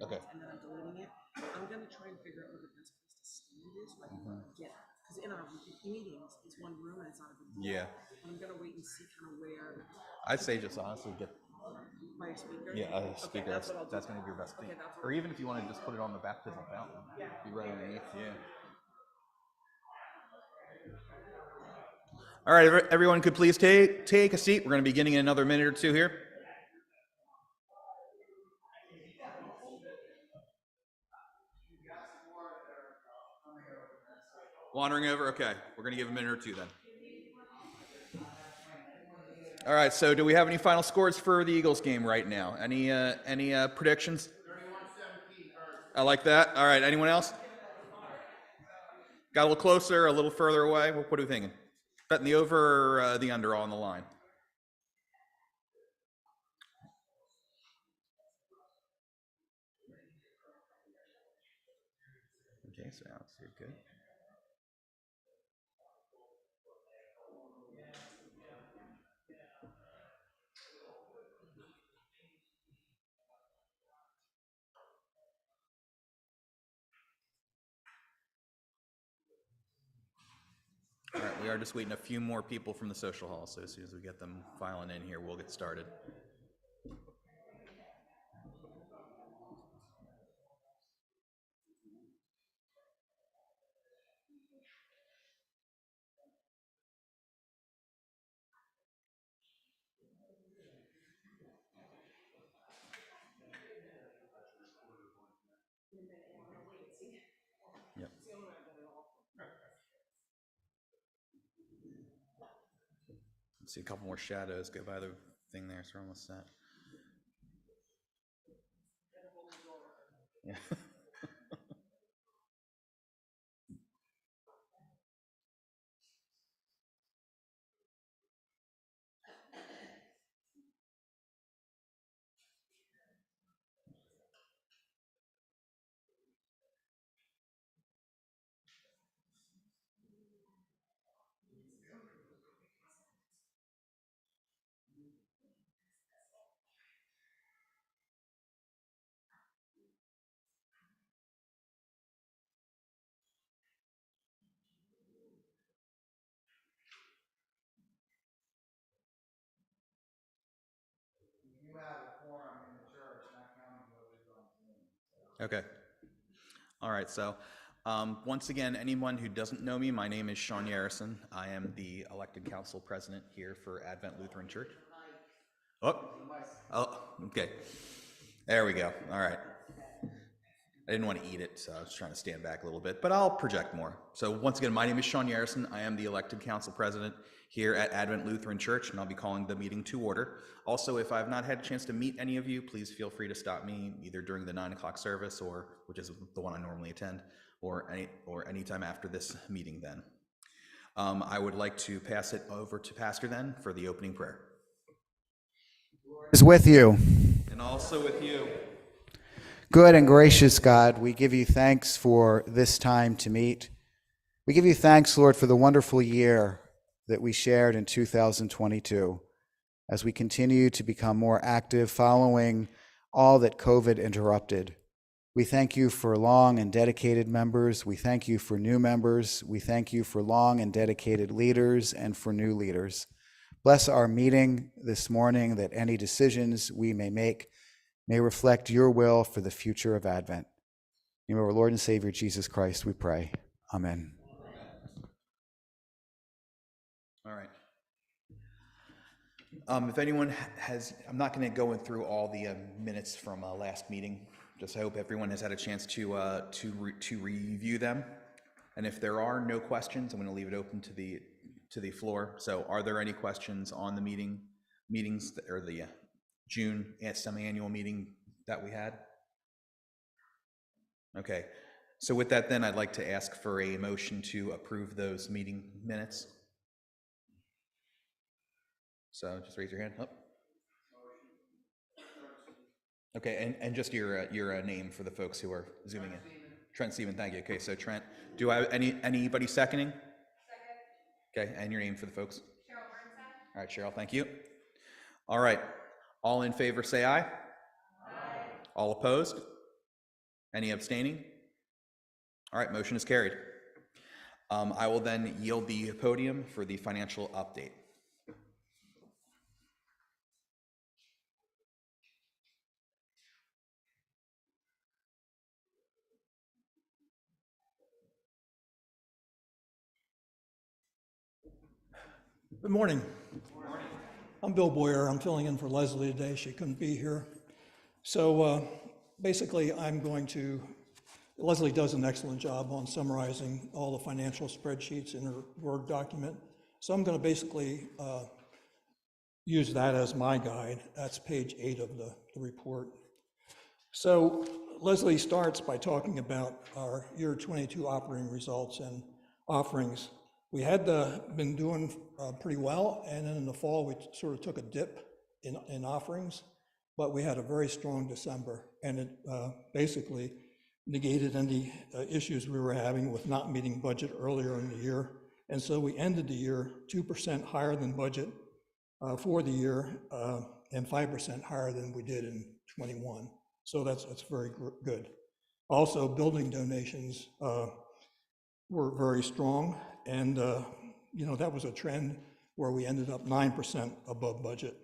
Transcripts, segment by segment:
Okay. and then I'm deleting it. I'm gonna try and figure out where the best place to stand is so I can get, because in our meetings, it's one room and it's not a big deal. Yeah. But I'm gonna wait and see kind of where I'd say just honestly get by a speaker. a Okay, speaker. that's what I'll do. That's going to be your best thing. Okay, that's what Or I'll even if you want to just put it on the baptismal fountain, be right underneath. Yeah. All right, everyone could please take a seat. We're going to be beginning in another minute or two here. Wandering over? Okay, we're going to give a minute or two then. All right, so do we have any final scores for the Eagles game right now? Any predictions? 31-17. I like that. All right, anyone else? Got a little closer, a little further away? What are we thinking? Betting the over or the under on the line? Okay, so Alex, you're good. All right, we are just waiting a few more people from the social hall, so as soon as we get them filing in here, we'll get started. Yep. Let's see a couple more shadows go by the thing there, so we're almost set. Yeah. Okay. All right, so once again, anyone who doesn't know me, my name is Sean Yarrison. I am the elected council president here for Advent Lutheran Church. Oh, okay. There we go. All right. I didn't want to eat it, so I was trying to stand back a little bit, but I'll project more. So once again, my name is Sean Yarrison. I am the elected council president here at Advent Lutheran Church, and I'll be calling the meeting to order. Also, if I've not had a chance to meet any of you, please feel free to stop me either during the 9 o'clock service, or which is the one I normally attend, or any time after this meeting then. I would like to pass it over to Pastor then for the opening prayer. Is with you. And also with you. Good and gracious God, we give you thanks for this time to meet. We give you thanks, Lord, for the wonderful year that we shared in 2022 as we continue to become more active following all that COVID interrupted. We thank you for long and dedicated members. We thank you for new members. We thank you for long and dedicated leaders and for new leaders. Bless our meeting this morning, that any decisions we may make may reflect your will for the future of Advent. In the name of our Lord and Savior, Jesus Christ, we pray. Amen. All right. If anyone has, I'm not going to go through all the minutes from last meeting. Just I hope everyone has had a chance to review them. And if there are no questions, I'm going to leave it open to the floor. So, are there any questions on the meetings or the June semi-annual meeting that we had? Okay. So with that, then I'd like to ask for a motion to approve those meeting minutes. So just raise your hand. Oh. Okay, and just your name for the folks who are zooming in. Trent Seaman, thank you. Okay, so Trent, do I have anybody seconding? Second. Okay, and your name for the folks? Cheryl Burnside. All right, Cheryl, thank you. All right, all in favor say aye. Aye. All opposed? Any abstaining? All right, motion is carried. I will then yield the podium for the financial update. Good morning. I'm Bill Boyer. I'm filling in for Leslie today. She couldn't be here. So basically, Leslie does an excellent job on summarizing all the financial spreadsheets in her Word document. So I'm going to basically use that as my guide. That's page 8 of the report. So Leslie starts by talking about our year 22 operating results and offerings. We had been doing pretty well, and then in the fall we sort of took a dip in offerings, but we had a very strong December, and it basically negated any issues we were having with not meeting budget earlier in the year. And so we ended the year 2% higher than budget for the year, and 5% higher than we did in 21. So that's very good. Also, building donations were very strong, and that was a trend where we ended up 9% above budget.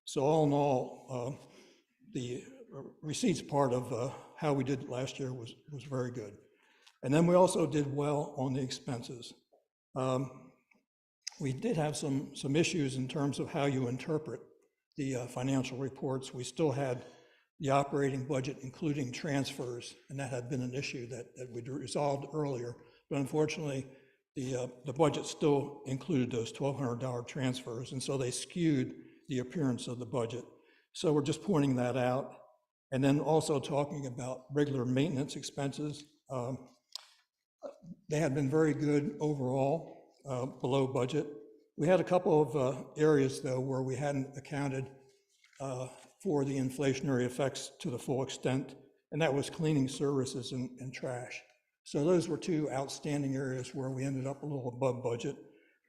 So all in all, the receipts part of how we did last year was very good. And then we also did well on the expenses. We did have some issues in terms of how you interpret the financial reports. We still had the operating budget, including transfers, and that had been an issue that we'd resolved earlier. But unfortunately, the budget still included those $1,200 transfers, and so they skewed the appearance of the budget. So we're just pointing that out. And then also talking about regular maintenance expenses. They had been very good overall, below budget. We had a couple of areas, though, where we hadn't accounted for the inflationary effects to the full extent, and that was cleaning services and trash. So those were two outstanding areas where we ended up a little above budget,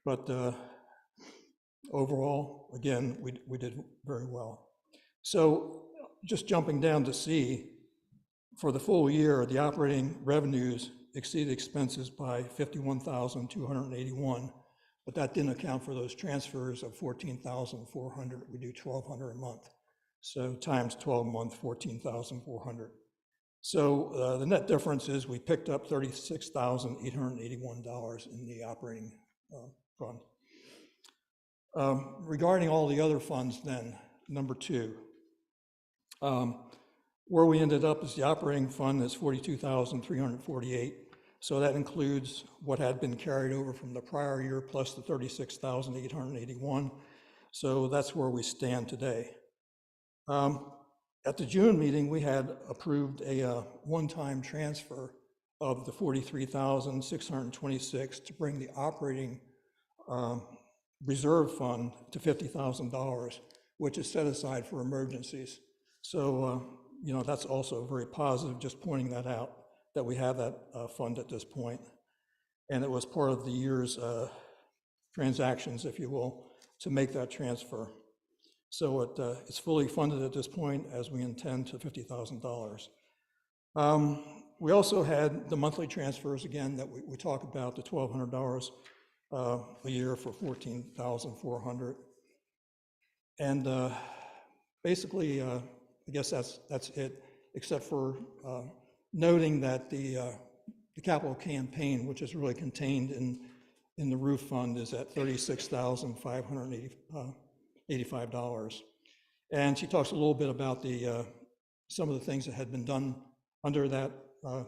but overall, again, we did very well. So just jumping down to C, for the full year, the operating revenues exceeded expenses by $51,281, but that didn't account for those transfers of $14,400. We do $1,200 a month. So times 12 a month, $14,400. So the net difference is we picked up $36,881 in the operating fund. Regarding all the other funds then, number 2, where we ended up is the operating fund is $42,348. So that includes what had been carried over from the prior year plus the $36,881. So that's where we stand today. At the June meeting, we had approved a one-time transfer of the $43,626 to bring the operating reserve fund to $50,000, which is set aside for emergencies. So, that's also very positive, just pointing that out, that we have that fund at this point. And it was part of the year's transactions, if you will, to make that transfer. So it's fully funded at this point as we intend to $50,000. We also had the monthly transfers again that we talk about, the $1,200 a year for $14,400. And basically, I guess that's it, except for noting that the capital campaign, which is really contained in the roof fund, is at $36,585. And she talks a little bit about some of the things that had been done under that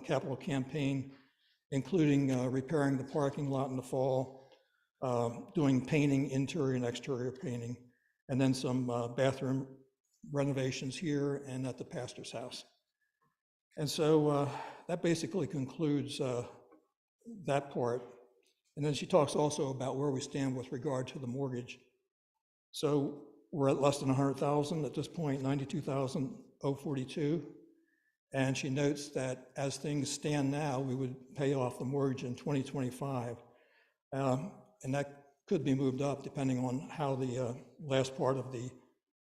capital campaign, including repairing the parking lot in the fall, doing painting, interior and exterior painting, and then some bathroom renovations here and at the pastor's house. And so that basically concludes that part. And then she talks also about where we stand with regard to the mortgage. So we're at less than 100,000 at this point, 92,042. And she notes that as things stand now, we would pay off the mortgage in 2025. And that could be moved up depending on how the last part of the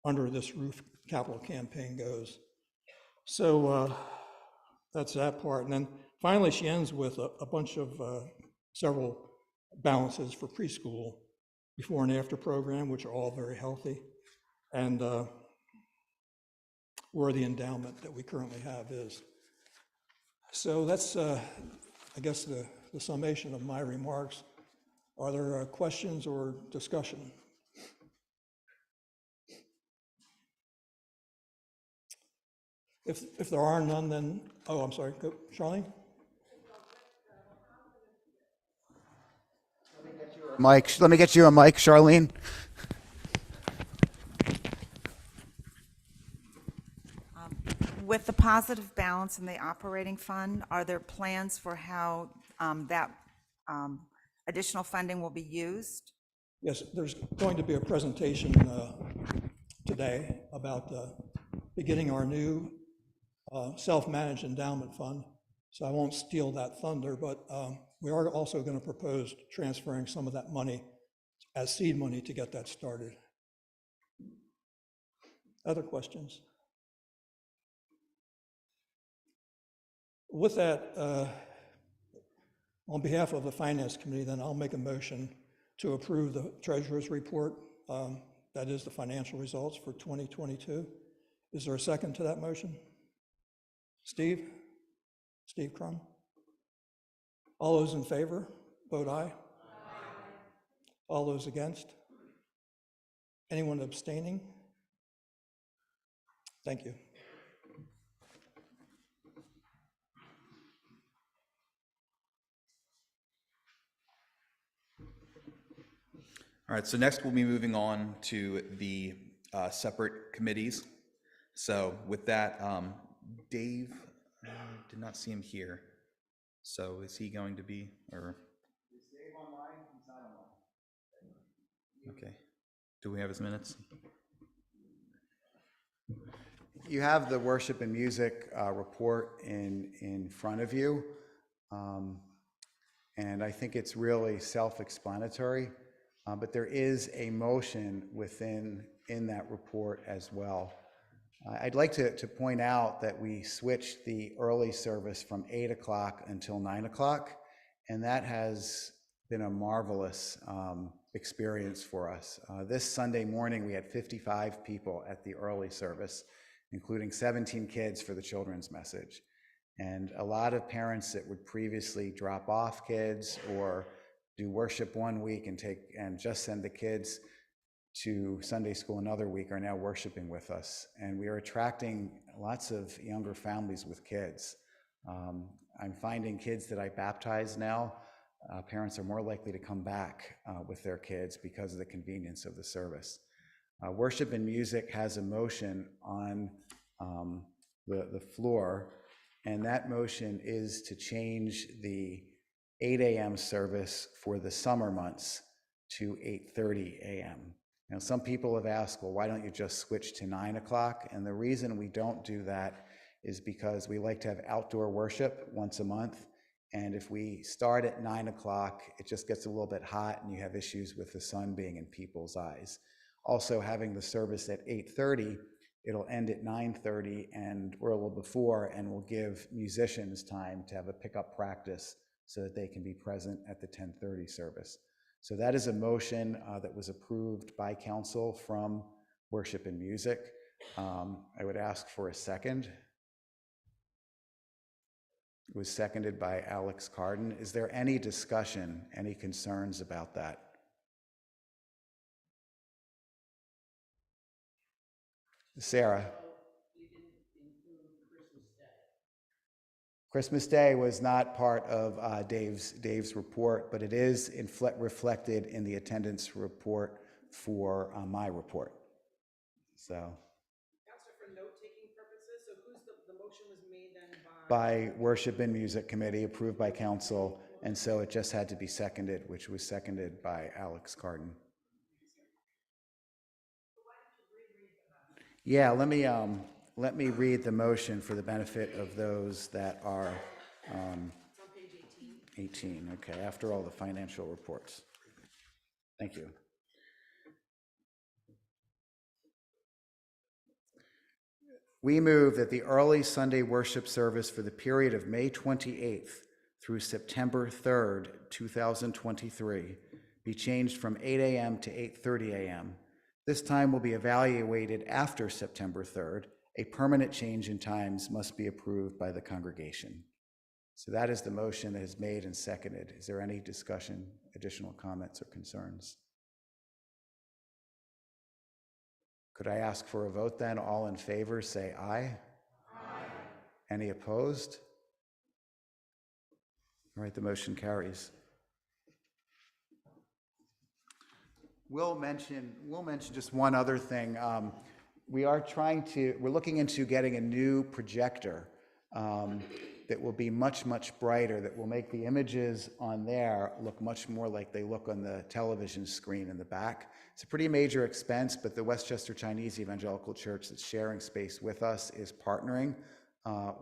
Under This Roof capital campaign goes. So that's that part. And then finally, she ends with a bunch of several balances for preschool, before and after program, which are all very healthy, and where the endowment that we currently have is. So that's, I guess, the summation of my remarks. Are there questions or discussion? If there are none, then, oh, I'm sorry, go, Charlene? Mike, let me get you a mic, Charlene. With the positive balance in the operating fund, are there plans for how that additional funding will be used? Yes, there's going to be a presentation today about beginning our new self-managed endowment fund. So I won't steal that thunder, but we are also going to propose transferring some of that money as seed money to get that started. Other questions? With that, on behalf of the Finance Committee, then I'll make a motion to approve the Treasurer's report. That is the financial results for 2022. Is there a second to that motion? Steve? Steve Crum? All those in favor, vote aye. All those against? Anyone abstaining? Thank you. All right, so next we'll be moving on to the separate committees. So with that, Dave, I did not see him here. So is he going to be, or? Is Dave online? He's not online. Okay. Do we have his minutes? You have the worship and music report in front of you. And I think it's really self-explanatory, but there is a motion in that report as well. I'd like to point out that we switched the early service from 8 o'clock until 9 o'clock, and that has been a marvelous experience for us. This Sunday morning, we had 55 people at the early service, including 17 kids for the children's message. And a lot of parents that would previously drop off kids or do worship one week and just send the kids to Sunday school another week are now worshiping with us. And we are attracting lots of younger families with kids. I'm finding kids that I baptize now, parents are more likely to come back with their kids because of the convenience of the service. Worship and Music has a motion on the floor, and that motion is to change the 8 a.m. service for the summer months to 8:30 a.m. Now, some people have asked, well, why don't you just switch to 9 o'clock? And the reason we don't do that is because we like to have outdoor worship once a month. And if we start at 9 o'clock, it just gets a little bit hot and you have issues with the sun being in people's eyes. Also, having the service at 8:30, it'll end at 9:30 and we're a little before, and we'll give musicians time to have a pickup practice so that they can be present at the 10:30 service. So that is a motion that was approved by council from Worship and Music. I would ask for a second. It was seconded by Alex Carden. Is there any discussion, any concerns about that? Sarah? Christmas Day was not part of Dave's report, but it is reflected in the attendance report for my report. So. Counselor, for note-taking purposes, so who's the motion was made then by? By Worship and Music Committee, approved by council, and so it just had to be seconded, which was seconded by Alex Carden. Yeah, let me read the motion for the benefit of those that are It's on page 18. 18, okay, after all the financial reports. Thank you. We move that the early Sunday worship service for the period of May 28th through September 3rd, 2023, be changed from 8 a.m. to 8:30 a.m. This time will be evaluated after September 3rd. A permanent change in times must be approved by the congregation. So that is the motion that is made and seconded. Is there any discussion, additional comments, or concerns? Could I ask for a vote then? All in favor, say aye. Aye. Any opposed? All right, the motion carries. We'll mention just one other thing. We're looking into getting a new projector that will be much, much brighter, that will make the images on there look much more like they look on the television screen in the back. It's a pretty major expense, but the Westchester Chinese Evangelical Church that's sharing space with us is partnering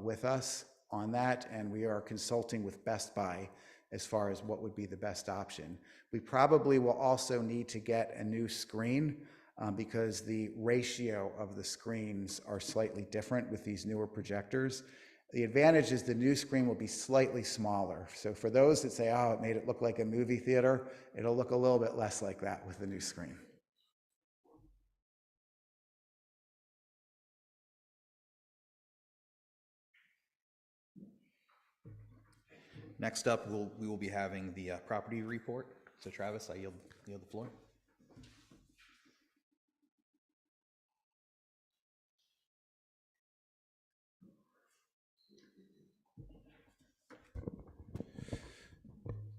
with us on that, and we are consulting with Best Buy as far as what would be the best option. We probably will also need to get a new screen because the ratio of the screens are slightly different with these newer projectors. The advantage is the new screen will be slightly smaller. So for those that say, oh, it made it look like a movie theater, it'll look a little bit less like that with the new screen. Next up, we will be having the property report. So Travis, I yield the floor.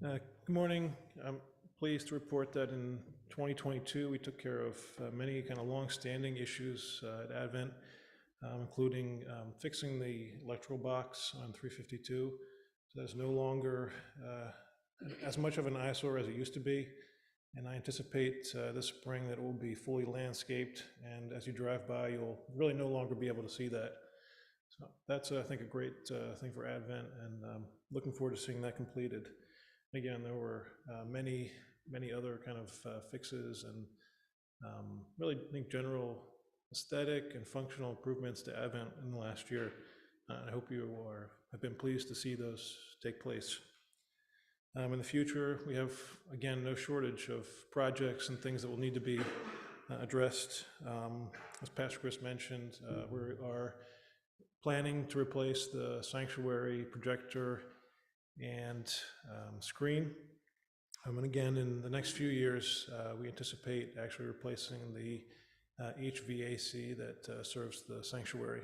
Good morning. I'm pleased to report that in 2022, we took care of many kind of long-standing issues at Advent, including fixing the electrical box on 352. So that's no longer as much of an eyesore as it used to be. And I anticipate this spring that it will be fully landscaped. And as you drive by, you'll really no longer be able to see that. So that's, I think, a great thing for Advent, and looking forward to seeing that completed. Again, there were many other kind of fixes and really, I think, general aesthetic and functional improvements to Advent in the last year. I hope you have been pleased to see those take place. In the future, we have, again, no shortage of projects and things that will need to be addressed. As Pastor Chris mentioned, we are planning to replace the sanctuary projector and screen. And again, in the next few years, we anticipate actually replacing the HVAC that serves the sanctuary.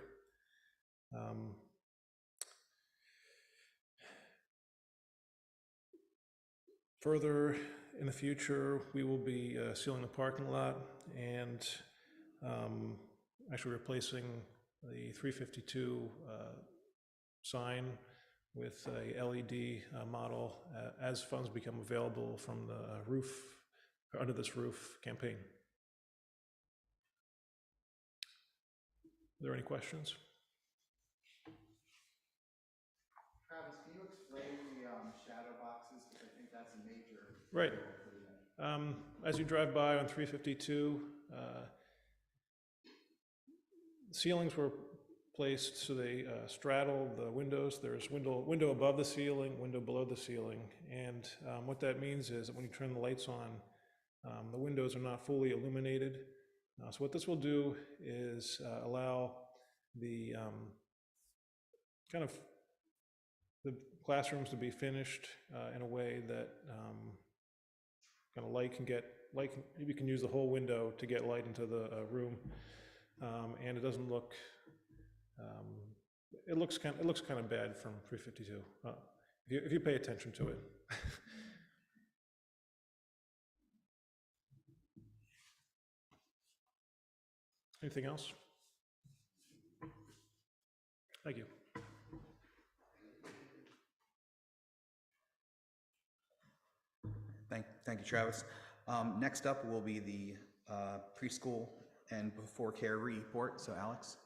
Further in the future, we will be sealing the parking lot and actually replacing the 352 sign with a LED model as funds become available from the roof, or under this roof campaign. Are there any questions? Travis, can you explain the shadow boxes? Because I think that's a major. Right. As you drive by on 352, ceilings were placed so they straddle the windows. There's window above the ceiling, window below the ceiling, and what that means is that when you turn the lights on, the windows are not fully illuminated. So what this will do is allow the kind of the classrooms to be finished in a way that kind of you can use the whole window to get light into the room, and it doesn't look. It looks kind of bad from 352 if you pay attention to it. Anything else? Thank you. Thank you, Travis. Next up will be the preschool and before care report. So Alex.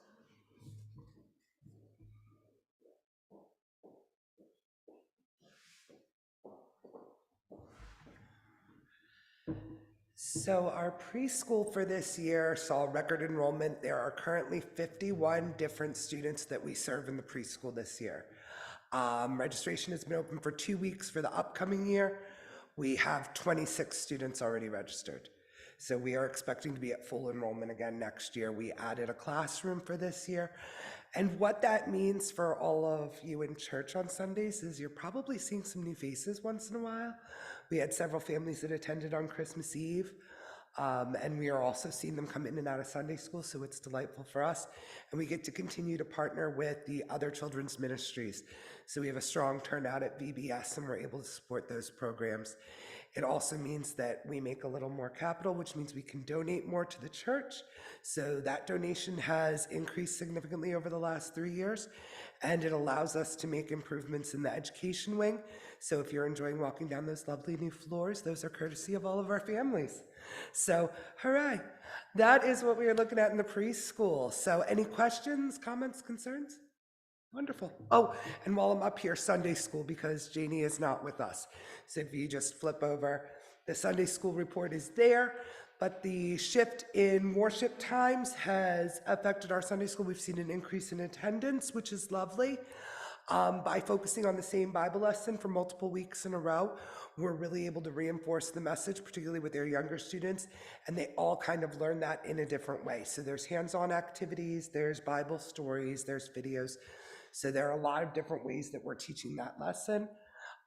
So our preschool for this year saw record enrollment. There are currently 51 different students that we serve in the preschool this year. Registration has been open for 2 weeks for the upcoming year. We have 26 students already registered. So we are expecting to be at full enrollment again next year. We added a classroom for this year. And what that means for all of you in church on Sundays is you're probably seeing some new faces once in a while. We had several families that attended on Christmas Eve. And we are also seeing them come in and out of Sunday school, so it's delightful for us. And we get to continue to partner with the other children's ministries. So we have a strong turnout at VBS, and we're able to support those programs. It also means that we make a little more capital, which means we can donate more to the church. So that donation has increased significantly over the last 3 years, and it allows us to make improvements in the education wing. So if you're enjoying walking down those lovely new floors, those are courtesy of all of our families. So hooray, that is what we are looking at in the preschool. So any questions, comments, concerns? Wonderful. Oh, and while I'm up here, Sunday school, because Janie is not with us. So if you just flip over, the Sunday school report is there, but the shift in worship times has affected our Sunday school. We've seen an increase in attendance, which is lovely. By focusing on the same Bible lesson for multiple weeks in a row, we're really able to reinforce the message, particularly with their younger students, and they all kind of learn that in a different way. So there's hands-on activities, there's Bible stories, there's videos. So there are a lot of different ways that we're teaching that lesson.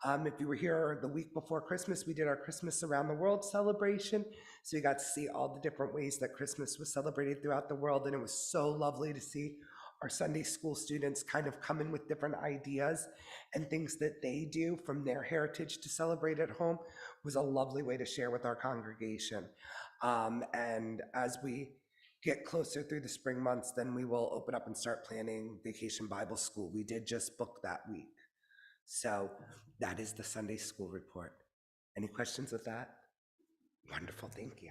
If you were here the week before Christmas, we did our Christmas Around the World celebration. So you got to see all the different ways that Christmas was celebrated throughout the world. And it was so lovely to see our Sunday school students kind of come in with different ideas and things that they do from their heritage to celebrate at home. Was a lovely way to share with our congregation. And as we get closer through the spring months, then we will open up and start planning Vacation Bible School. We did just book that week. So that is the Sunday school report. Any questions with that? Wonderful, thank you.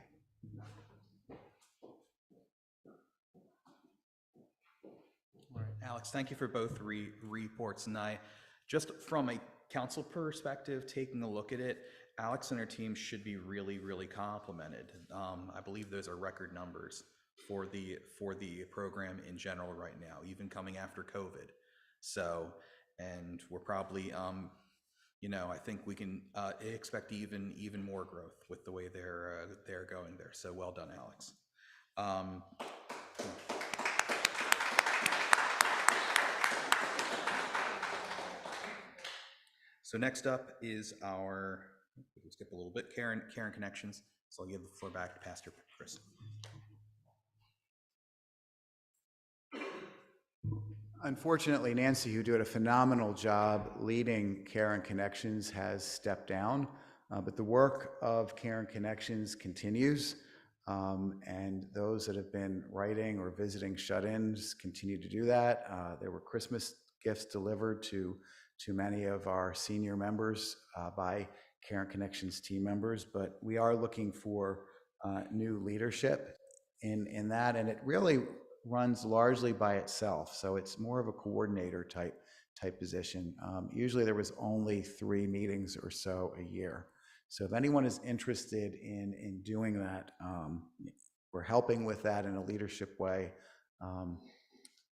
All right, Alex, thank you for both reports. And just from a council perspective, taking a look at it, Alex and her team should be really, really complimented. I believe those are record numbers for the program in general right now, even coming after COVID. So, and we're probably, I think we can expect even more growth with the way they're going there. So well done, Alex. So next up is we'll skip a little bit, Karen Connections. So I'll give the floor back to Pastor Chris. Unfortunately, Nancy, who did a phenomenal job leading Karen Connections, has stepped down, but the work of Karen Connections continues, and those that have been writing or visiting shut-ins continue to do that. There were Christmas gifts delivered to many of our senior members by Karen Connections team members, but we are looking for new leadership in that, and it really runs largely by itself. So it's more of a coordinator type position. Usually there was only 3 meetings or so a year. So if anyone is interested in doing that, we're helping with that in a leadership way.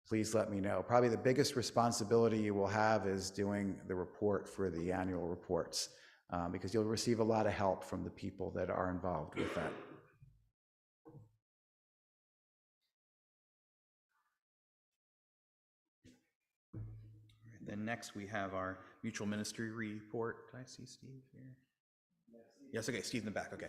Please let me know. Probably the biggest responsibility you will have is doing the report for the annual reports, because you'll receive a lot of help from the people that are involved with that. Then next we have our mutual ministry report. Did I see Steve here? Yes, okay, Steve in the back, okay.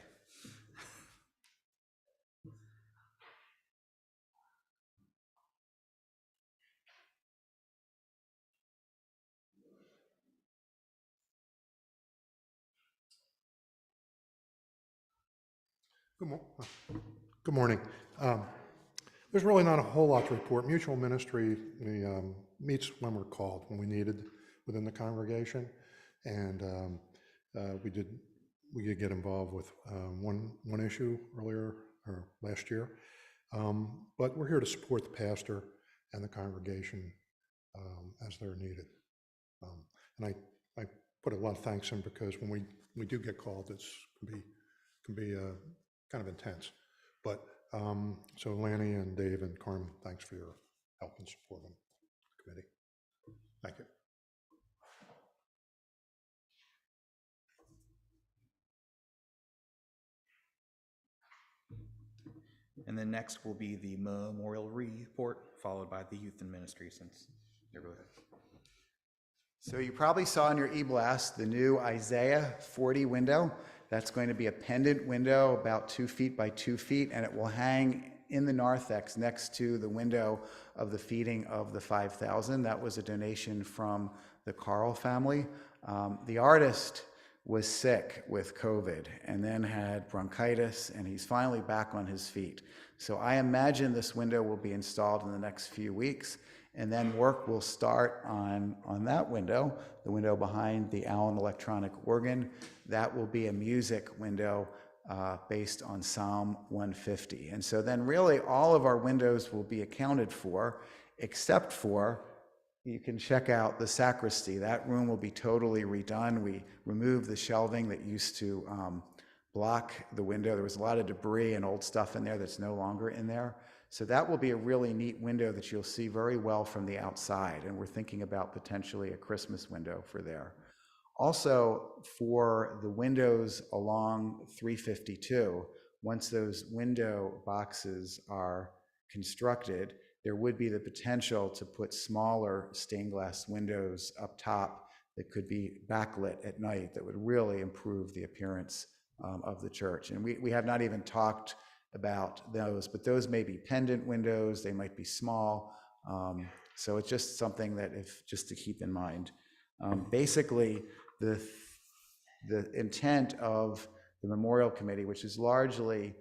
Good morning. There's really not a whole lot to report. Mutual ministry meets when we're called, when we needed within the congregation, and we did get involved with one issue earlier or last year, but we're here to support the pastor and the congregation as they're needed. And I put a lot of thanks in, because when we do get called, it's can be kind of intense. But, so Lanny and Dave and Carmen, thanks for your help and support on the committee. Thank you. And then next will be the memorial report, followed by the youth and ministry, since they're really. So you probably saw in your e-blast the new Isaiah 40 window. That's going to be a pendant window about 2 feet by 2 feet, and it will hang in the narthex next to the window of the feeding of the 5,000. That was a donation from the Carl family. The artist was sick with COVID and then had bronchitis, and he's finally back on his feet. So I imagine this window will be installed in the next few weeks, and then work will start on that window, the window behind the Allen electronic organ. That will be a music window based on Psalm 150. And so then really all of our windows will be accounted for, except for, you can check out the sacristy. That room will be totally redone. We removed the shelving that used to block the window. There was a lot of debris and old stuff in there that's no longer in there. So that will be a really neat window that you'll see very well from the outside. And we're thinking about potentially a Christmas window for there. Also, for the windows along 352, once those window boxes are constructed, there would be the potential to put smaller stained glass windows up top that could be backlit at night that would really improve the appearance of the church. And we have not even talked about those, but those may be pendant windows, they might be small. So it's just something that just to keep in mind. Basically, the intent of the memorial committee, which is largely,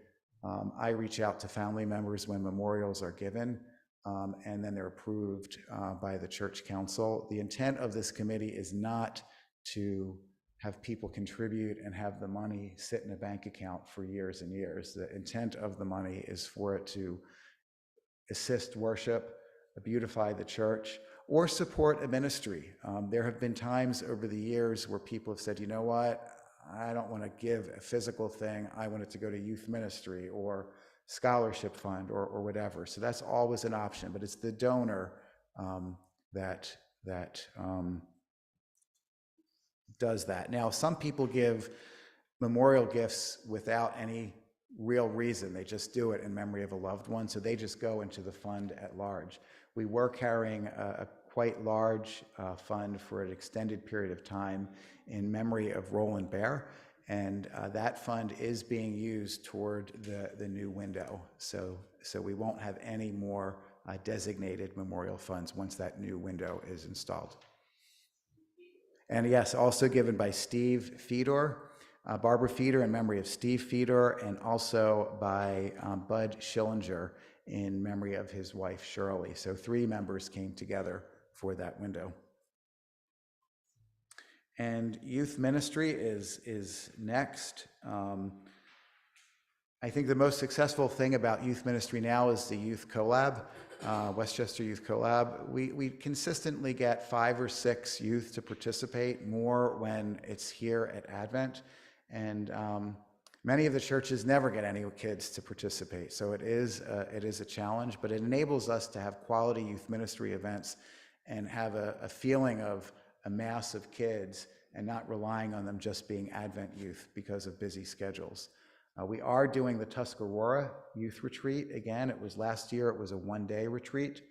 I reach out to family members when memorials are given, and then they're approved by the church council. The intent of this committee is not to have people contribute and have the money sit in a bank account for years and years. The intent of the money is for it to assist worship, beautify the church, or support a ministry. There have been times over the years where people have said, you know what, I don't want to give a physical thing, I want it to go to youth ministry or scholarship fund or whatever. So that's always an option, but it's the donor that does that. Now, some people give memorial gifts without any real reason. They just do it in memory of a loved one, so they just go into the fund at large. We were carrying a quite large fund for an extended period of time in memory of Roland Bear, and that fund is being used toward the new window. So we won't have any more designated memorial funds once that new window is installed. And yes, also given by Steve Fedor, Barbara Fedor in memory of Steve Fedor, and also by Bud Schillinger in memory of his wife, Shirley. So 3 members came together for that window. And youth ministry is next. I think the most successful thing about youth ministry now is the Youth Collab, Westchester Youth Collab. We consistently get 5 or 6 youth to participate, more when it's here at Advent. And many of the churches never get any kids to participate. So it is a challenge, but it enables us to have quality youth ministry events and have a feeling of a mass of kids and not relying on them just being Advent youth because of busy schedules. We are doing the Tuscarora Youth Retreat again. It was last year, it was a 1-day retreat,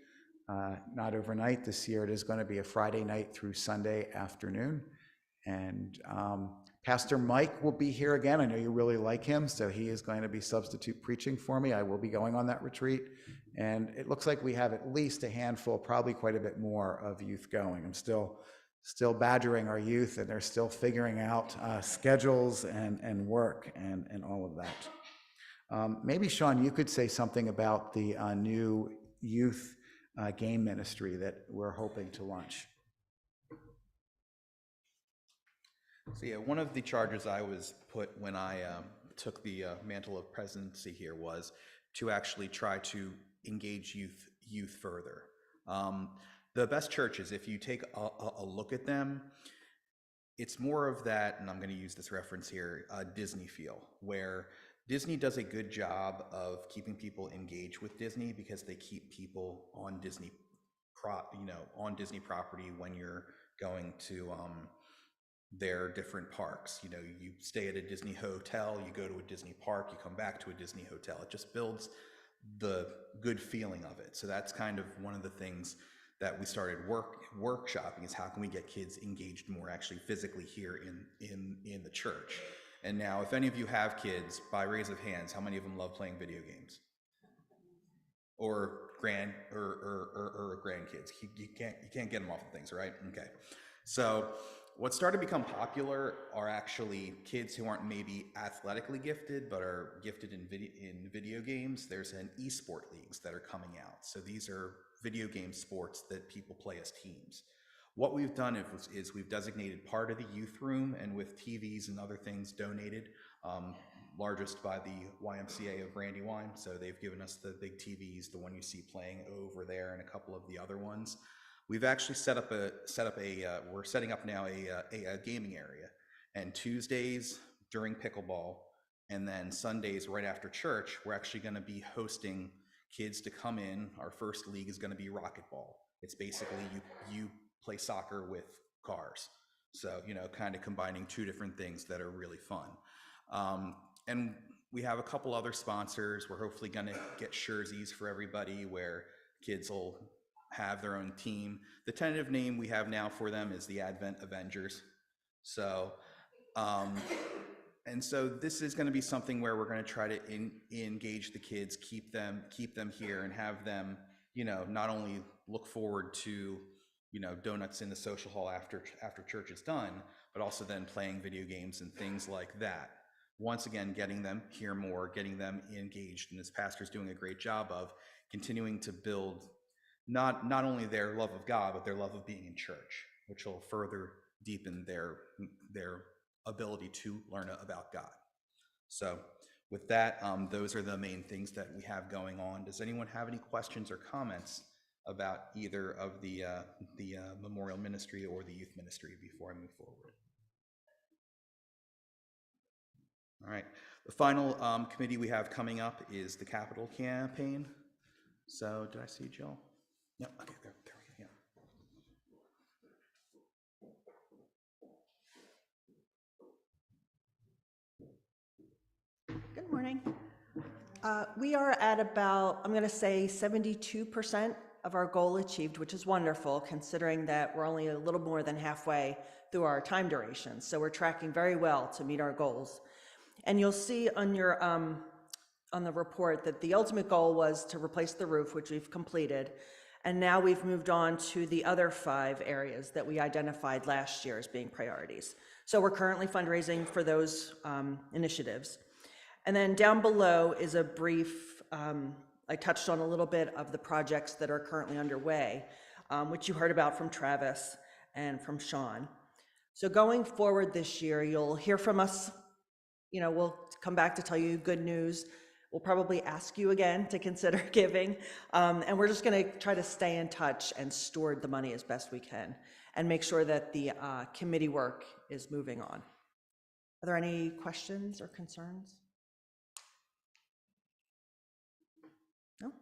not overnight. This year it is going to be a Friday night through Sunday afternoon. And Pastor Mike will be here again. I know you really like him, so he is going to be substitute preaching for me. I will be going on that retreat. And it looks like we have at least a handful, probably quite a bit more of youth going. I'm still badgering our youth, and they're still figuring out schedules and work and all of that. Maybe, Sean, you could say something about the new youth game ministry that we're hoping to launch. So yeah, one of the charges I was put when I took the mantle of presidency here was to actually try to engage youth further. The best churches, if you take a look at them, it's more of that, and I'm going to use this reference here, Disney feel, where Disney does a good job of keeping people engaged with Disney because they keep people on Disney on Disney property when you're going to their different parks. You know, you stay at a Disney hotel, you go to a Disney park, you come back to a Disney hotel. It just builds the good feeling of it. So that's kind of one of the things that we started workshopping, is how can we get kids engaged more actually physically here in the church. And now, if any of you have kids, by raise of hands, how many of them love playing video games? Or grandkids? You can't get them off of things, right? Okay. So what started to become popular are actually kids who aren't maybe athletically gifted, but are gifted in video games. There's an esport leagues that are coming out. So these are video game sports that people play as teams. What we've done is we've designated part of the youth room, and with TVs and other things donated, largest by the YMCA of Brandywine. So they've given us the big TVs, the one you see playing over there, and a couple of the other ones. We've actually we're setting up now a gaming area, and Tuesdays during pickleball, and then Sundays right after church, we're actually going to be hosting kids to come in. Our first league is going to be racquetball. It's basically you play soccer with cars. So, you know, kind of combining two different things that are really fun. And we have a couple other sponsors. We're hopefully going to get jerseys for everybody where kids will have their own team. The tentative name we have now for them is the Advent Avengers. So, and so this is going to be something where we're going to try to engage the kids, keep them here, and have them, you know, not only look forward to, you know, donuts in the social hall after church is done, but also then playing video games and things like that. Once again, getting them here more, getting them engaged, and this pastor's doing a great job of continuing to build not only their love of God, but their love of being in church, which will further deepen their ability to learn about God. So with that, those are the main things that we have going on. Does anyone have any questions or comments about either of the memorial ministry or the youth ministry before I move forward? All right. The final committee we have coming up is the capital campaign. So did I see Jill? Yep. Okay. There we go. Yeah. Good morning. We are at about, I'm going to say 72% of our goal achieved, which is wonderful considering that we're only a little more than halfway through our time duration. So we're tracking very well to meet our goals. And you'll see on your on the report that the ultimate goal was to replace the roof, which we've completed. And now we've moved on to the other 5 areas that we identified last year as being priorities. So we're currently fundraising for those initiatives. And then down below is a brief, I touched on a little bit of the projects that are currently underway, which you heard about from Travis and from Sean. So going forward this year, you'll hear from us. You know, we'll come back to tell you good news. We'll probably ask you again to consider giving. And we're just going to try to stay in touch and steward the money as best we can and make sure that the committee work is moving on. Are there any questions or concerns? No?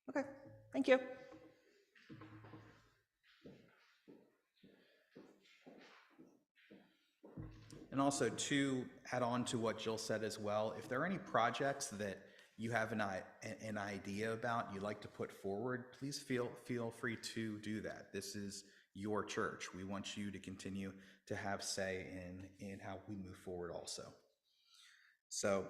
Okay, thank you. And also to add on to what Jill said as well, if there are any projects that you have an idea about you'd like to put forward, please feel free to do that. This is your church. We want you to continue to have say in how we move forward also. So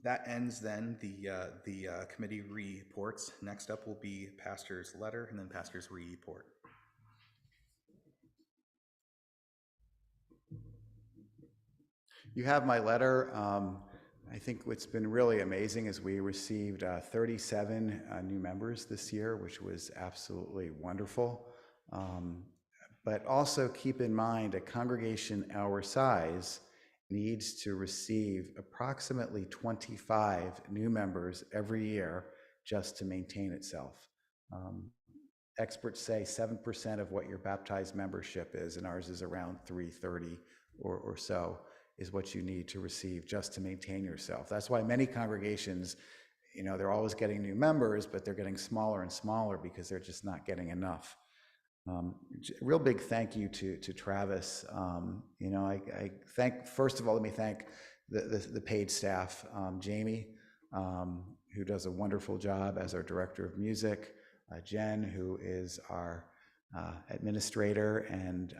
that ends then the committee reports. Next up will be pastor's letter and then pastor's report. You have my letter. I think what's been really amazing is we received 37 new members this year, which was absolutely wonderful. But also keep in mind a congregation our size needs to receive approximately 25 new members every year just to maintain itself. Experts say 7% of what your baptized membership is, and ours is around 330 or so. is what you need to receive just to maintain yourself. That's why many congregations, they're always getting new members, but they're getting smaller and smaller because they're just not getting enough. Real big thank you to Travis. I thank, first of all, let me thank the paid staff, Jamie, who does a wonderful job as our director of music, Jen, who is our administrator, and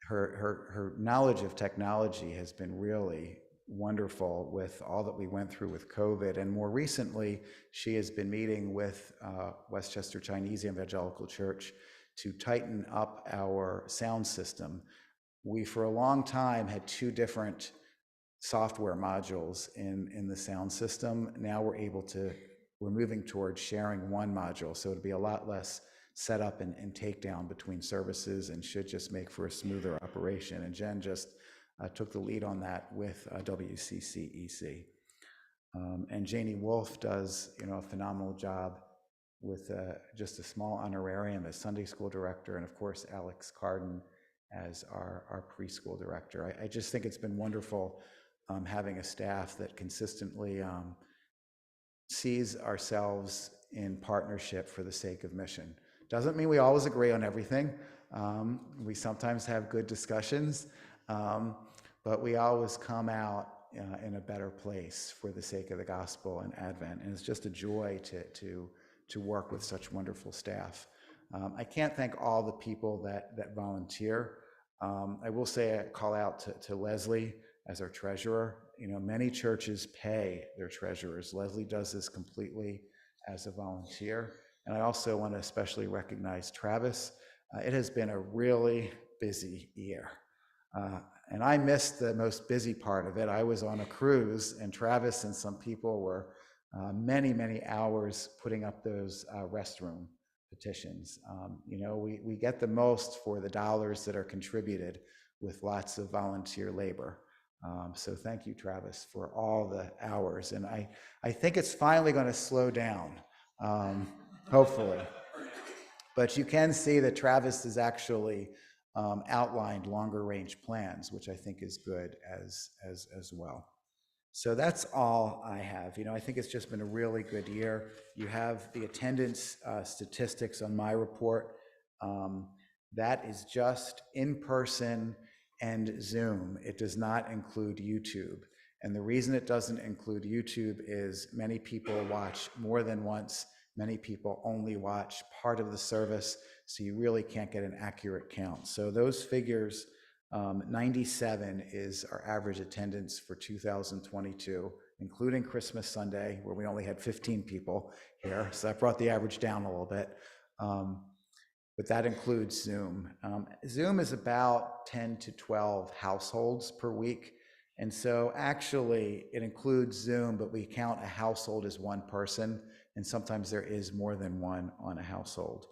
her knowledge of technology has been really wonderful with all that we went through with COVID. And more recently, she has been meeting with Westchester Chinese Evangelical Church to tighten up our sound system. We, for a long time, had 2 different software modules in the sound system. Now we're moving towards sharing one module, so it'll be a lot less setup and takedown between services and should just make for a smoother operation. And Jen just took the lead on that with WCCEC. And Janie Wolf does a phenomenal job with just a small honorarium as Sunday school director, and of course Alex Carden as our preschool director. I just think it's been wonderful having a staff that consistently sees ourselves in partnership for the sake of mission. Doesn't mean we always agree on everything. We sometimes have good discussions, but we always come out in a better place for the sake of the gospel and Advent. And it's just a joy to work with such wonderful staff. I can't thank all the people that volunteer. I will say a call out to Leslie as our treasurer. Many churches pay their treasurers. Leslie does this completely as a volunteer. And I also want to especially recognize Travis. It has been a really busy year. And I missed the most busy part of it. I was on a cruise, and Travis and some people were many, many hours putting up those restroom petitions. We get the most for the dollars that are contributed with lots of volunteer labor. So thank you, Travis, for all the hours. And I think it's finally going to slow down, hopefully. But you can see that Travis has actually outlined longer range plans, which I think is good as well. So that's all I have. I think it's just been a really good year. You have the attendance statistics on my report. That is just in person and Zoom. It does not include YouTube. And the reason it doesn't include YouTube is many people watch more than once. Many people only watch part of the service, so you really can't get an accurate count. So those figures, 97 is our average attendance for 2022, including Christmas Sunday, where we only had 15 people here. So that brought the average down a little bit. But that includes Zoom. Zoom is about 10 to 12 households per week. And so actually it includes Zoom, but we count a household as one person. And sometimes there is more than one on a household.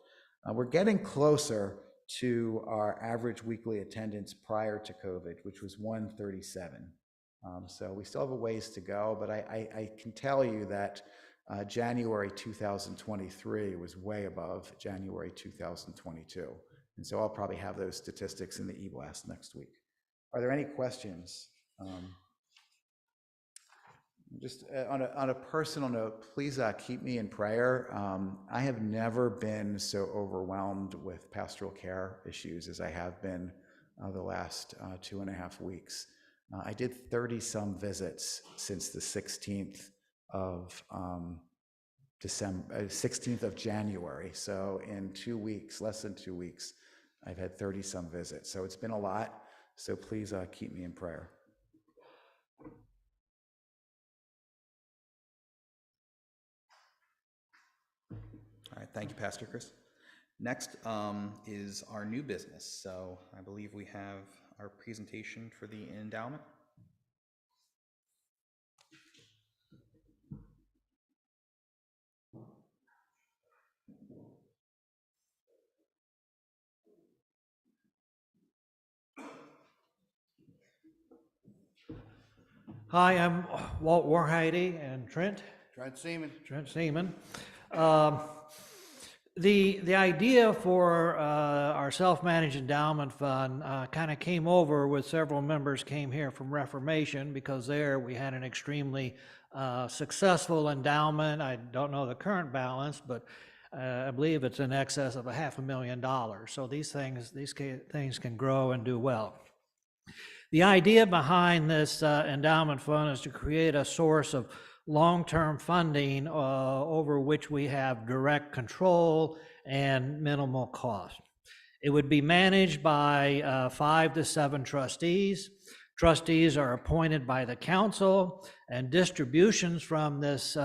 We're getting closer to our average weekly attendance prior to COVID, which was 137. So we still have a ways to go, but I can tell you that January 2023 was way above January 2022. And so I'll probably have those statistics in the e-blast next week. Are there any questions? Just on a personal note, please keep me in prayer. I have never been so overwhelmed with pastoral care issues as I have been the last 2.5 weeks. I did 30-some visits since the 16th of December, 16th of January. So in 2 weeks, less than 2 weeks, I've had 30-some visits. So it's been a lot. So please keep me in prayer. All right, thank you, Pastor Chris. Next is our new business. So I believe we have our presentation for the endowment. Hi, I'm Walt Warheide and Trent Trent Seaman. Seaman. the idea for our self-managed endowment fund kind of came over with several members came here from Reformation, because there we had an extremely successful endowment. I don't know the current balance, but I believe it's in excess of $500,000. So these things can grow and do well. The idea behind this endowment fund is to create a source of long-term funding over which we have direct control and minimal cost. It would be managed by 5 to 7 trustees. Trustees are appointed by the council, and distributions from this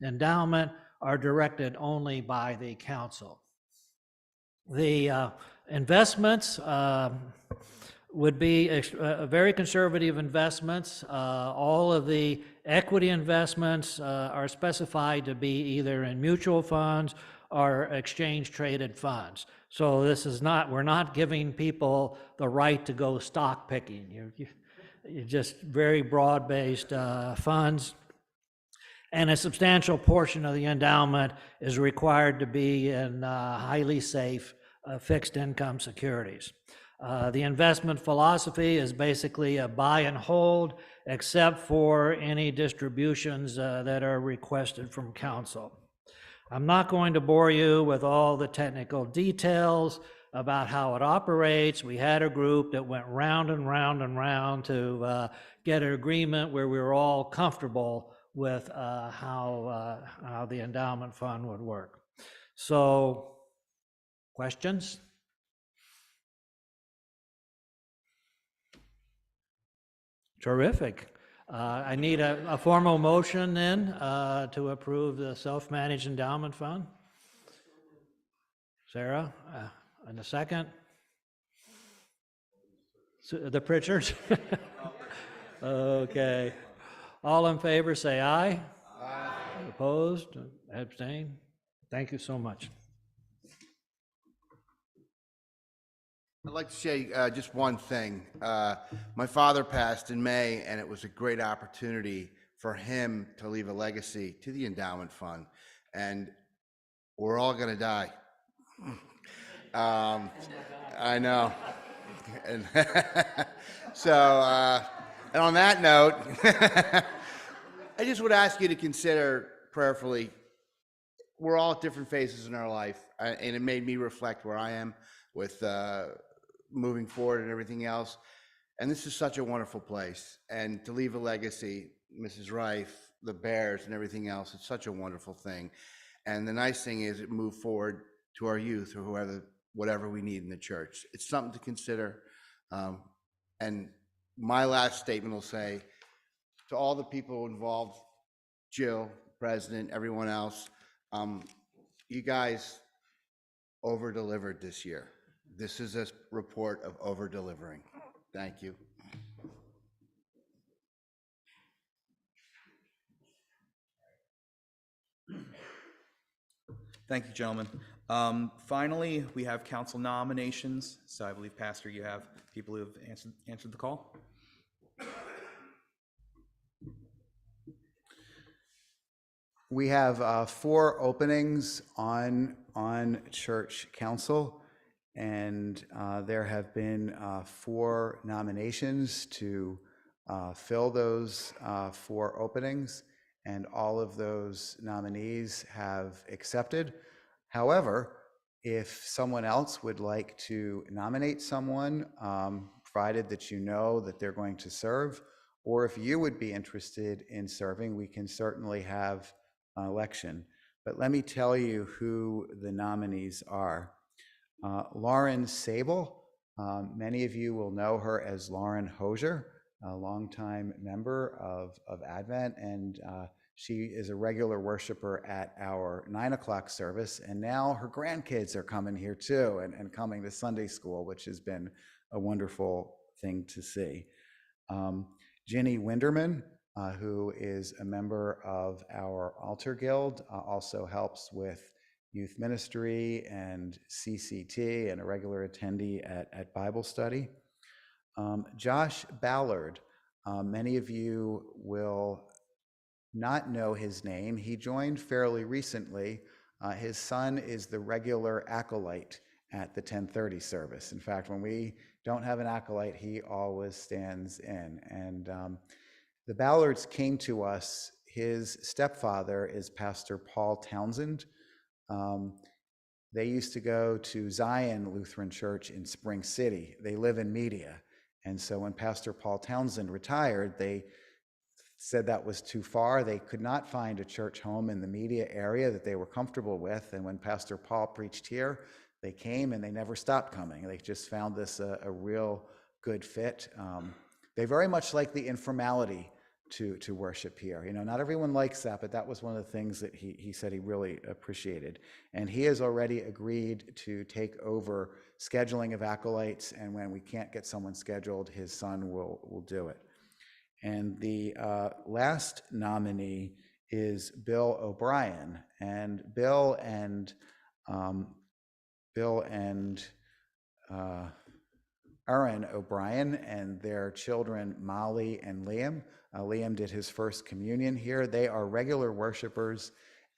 endowment are directed only by the council. The investments would be very conservative investments. All of the equity investments are specified to be either in mutual funds or exchange traded funds. So this is not, we're not giving people the right to go stock picking. You're just very broad-based funds. And a substantial portion of the endowment is required to be in highly safe fixed income securities. The investment philosophy is basically a buy and hold, except for any distributions that are requested from council. I'm not going to bore you with all the technical details about how it operates. We had a group that went round and round and round to get an agreement where we were all comfortable with how the endowment fund would work. So, questions? Terrific. I need a formal motion then to approve the self-managed endowment fund. Sarah, and a second. The Pritchards? Okay. All in favor, say aye. Aye. Opposed? Abstain? Thank you so much. I'd like to say just one thing. My father passed in May, and it was a great opportunity for him to leave a legacy to the endowment fund. And we're all going to die. I know. And so, and on that note, I just would ask you to consider prayerfully, we're all at different phases in our life, and it made me reflect where I am with moving forward and everything else. And this is such a wonderful place. And to leave a legacy, Mrs. Rife, the Bears and everything else, it's such a wonderful thing. And the nice thing is it moved forward to our youth or whatever we need in the church. It's something to consider. And my last statement will say to all the people involved, Jill, President, everyone else, you guys over-delivered this year. This is a report of over-delivering. Thank you. Thank you, gentlemen. Finally, we have council nominations. So I believe, Pastor, you have people who have answered the call. We have 4 openings on church council, and there have been 4 nominations to fill those 4 openings, and all of those nominees have accepted. However, if someone else would like to nominate someone, provided that you know that they're going to serve, or if you would be interested in serving, we can certainly have an election. But let me tell you who the nominees are. Lauren Sable, many of you will know her as Lauren Hosier, a longtime member of Advent, and she is a regular worshiper at our 9 o'clock service, and now her grandkids are coming here too, and coming to Sunday school, which has been a wonderful thing to see. Ginny Winderman, who is a member of our Altar Guild, also helps with youth ministry and CCT, and a regular attendee at Bible study. Josh Ballard, many of you will not know his name. He joined fairly recently, His son is the regular acolyte at the 10:30 service. In fact, when we don't have an acolyte, he always stands in. And the Ballards came to us. His stepfather is Pastor Paul Townsend. They used to go to Zion Lutheran Church in Spring City. They live in Media. And so when Pastor Paul Townsend retired, they said that was too far. They could not find a church home in the Media area that they were comfortable with. And when Pastor Paul preached here, they came and they never stopped coming. They just found this a real good fit. They very much like the informality to worship here. You know, not everyone likes that, but that was one of the things that he said he really appreciated. And he has already agreed to take over scheduling of acolytes, and when we can't get someone scheduled, his son will do it. And the last nominee is Bill O'Brien. And Bill and Erin O'Brien and their children, Molly and Liam. Liam did his first communion here. They are regular worshipers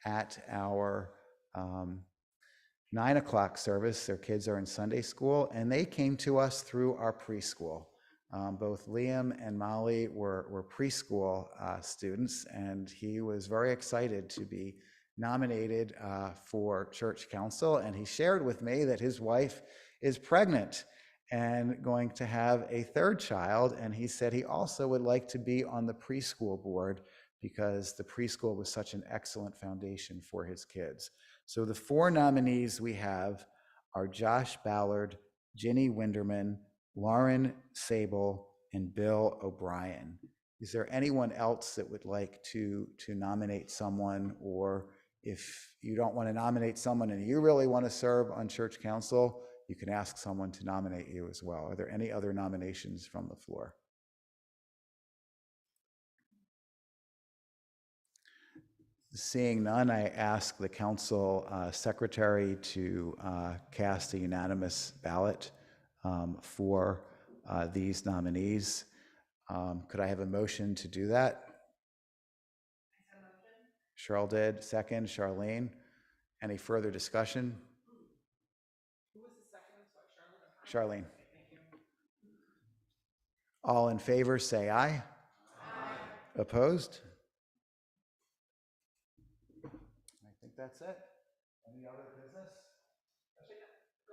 at our 9 o'clock service. Their kids are in Sunday school, and they came to us through our preschool. Both Liam and Molly were preschool students, and he was very excited to be nominated for church council. And he shared with me that his wife is pregnant and going to have a third child. And he said he also would like to be on the preschool board because the preschool was such an excellent foundation for his kids. So the 4 nominees we have are Josh Ballard, Ginny Winderman, Lauren Sable, and Bill O'Brien. Is there anyone else that would like to nominate someone? Or if you don't want to nominate someone and you really want to serve on church council, you can ask someone to nominate you as well. Are there any other nominations from the floor? Seeing none, I ask the council secretary to cast a unanimous ballot for these nominees. Could I have a motion to do that? Cheryl did. Second, Charlene. Any further discussion? Who was the second? Sorry, Charlotte? Charlene. All in favor, say aye. Aye. Opposed? I think that's it. Any other business? Go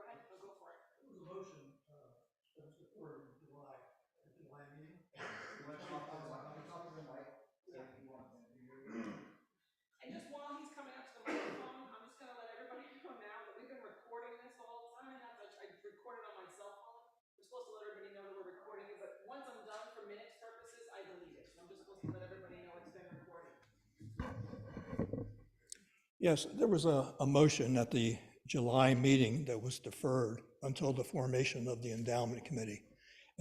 ahead, go for it. The motion that was reported in July meeting. And just while he's coming up to the microphone, I'm just gonna let everybody know now that we've been recording this the whole time. I recorded on my cell phone. We're supposed to let everybody know that we're recording it, but once I'm done for minutes purposes, I delete it. So I'm just supposed to let everybody know it's been recorded. Yes, there was a motion at the July meeting that was deferred until the formation of the endowment committee.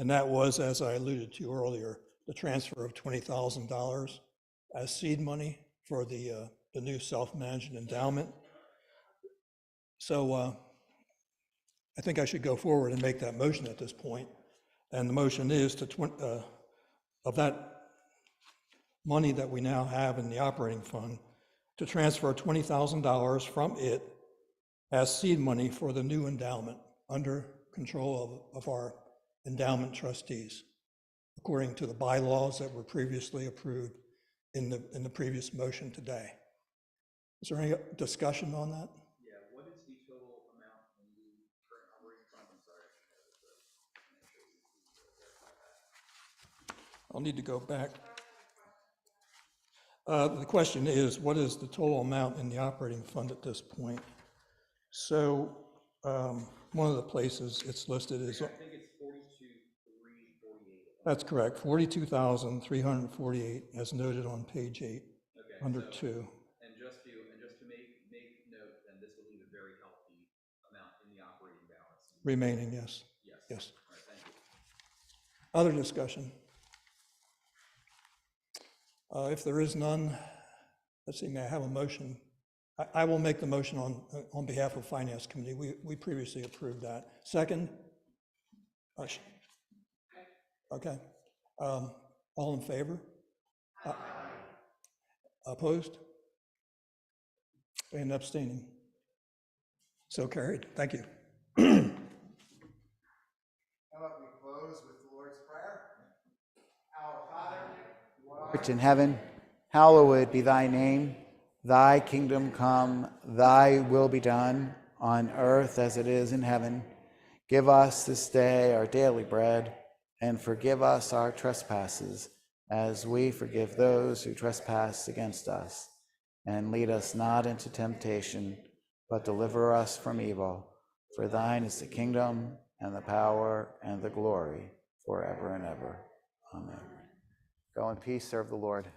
And that was, as I alluded to earlier, the transfer of $20,000 as seed money for the new self-managed endowment. So I think I should go forward and make that motion at this point. And the motion is to, of that money that we now have in the operating fund, to transfer $20,000 from it as seed money for the new endowment under control of our endowment trustees, according to the bylaws that were previously approved in the previous motion today. Is there any discussion on that? Yeah, what is the total amount in the current operating fund? I'm sorry. I'll need to go back. The question is, what is the total amount in the operating fund at this point? So one of the places it's listed is, I think it's 42,348. that's correct, 42,348 as noted on page 8, Okay, under so- 2. And just to make note, then this will leave a very healthy amount in the operating balance. Remaining, yes. Yes. Yes. All right, thank you. Other discussion? If there is none, let's see, may I have a motion? I will make the motion on behalf of Finance Committee. We previously approved that. Second? Okay. All in favor? Opposed? And abstaining? So carried. Thank you. How about we close with the Lord's Prayer? Our Father, who art in heaven, hallowed be thy name. Thy kingdom come, thy will be done, on earth as it is in heaven. Give us this day our daily bread, and forgive us our trespasses, as we forgive those who trespass against us. And lead us not into temptation, but deliver us from evil. For thine is the kingdom, and the power, and the glory, forever and ever. Amen. Go in peace, serve the Lord.